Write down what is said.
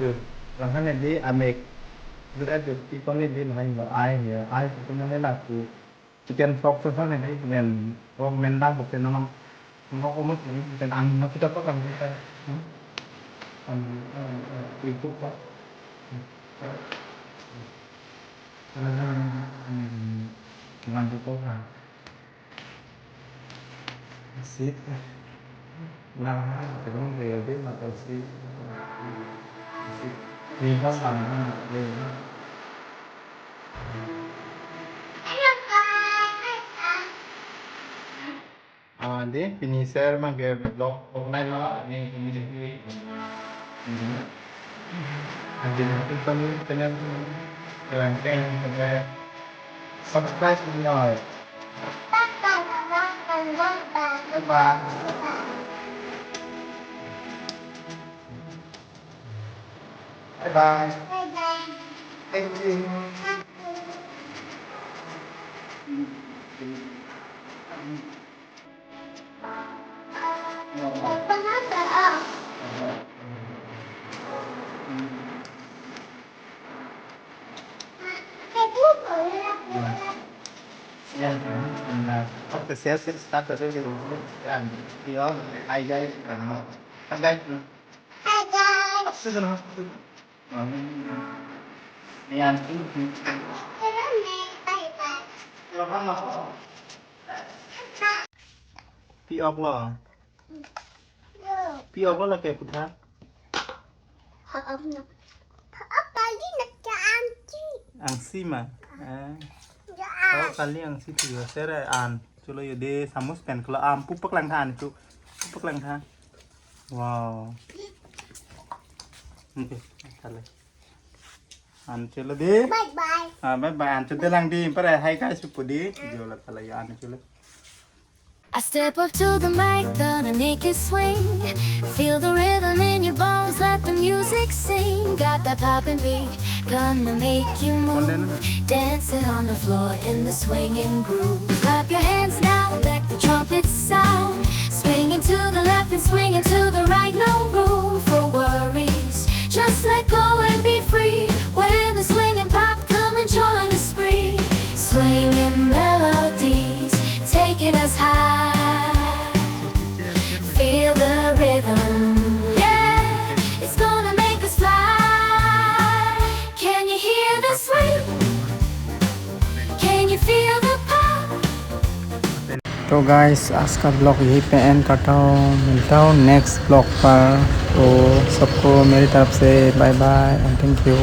Được rằng cái này đi Amerik rất được đi con đi hành vào ai thì ai cũng nói là cái tiền sọc cho này đấy mình có mình đang một cái nó có mất những cái ăn nó kita có làm gì ta ăn YouTube đó làm được tốt à ship làm cái công việc biết mà tôi ship vì không làm vì dia finisher mah ke blog online lah ni ini nanti nanti pengen ranking sampai subscribe rồi bye bye bye bye thank you Yan, after sales start to do and here I guys and guys susunod yan Piok lo Piok lo là kẻ phụ thác ang si mà kalau kali yang si tu saya an culo yode samus pen kalau pupak lang than itu pupak lang than wow okay kali an culo de bye bye bye bye an culo lang di pada hai guys pudi jual kali an culo I step up to the mic, gonna make it swing. Feel the rhythm in your bones, let the music sing. Got that poppin' beat, gonna make you move. Dancing on the floor in the swinging groove. Clap your hands now, let the trumpets sound. Swinging to the left and swinging to the right, no room for worries. Just let go and be free. When the swinging pop, come and join the spree. Swinging melodies, taking us high. Feel the rhythm, yeah, it's gonna make us fly. Can you hear the swing? Can you feel the pop? तो guys आज का blog यहीं पे and करता हूँ मिलता हूँ next blog पर तो सबको मेरी तरफ से bye bye and thank you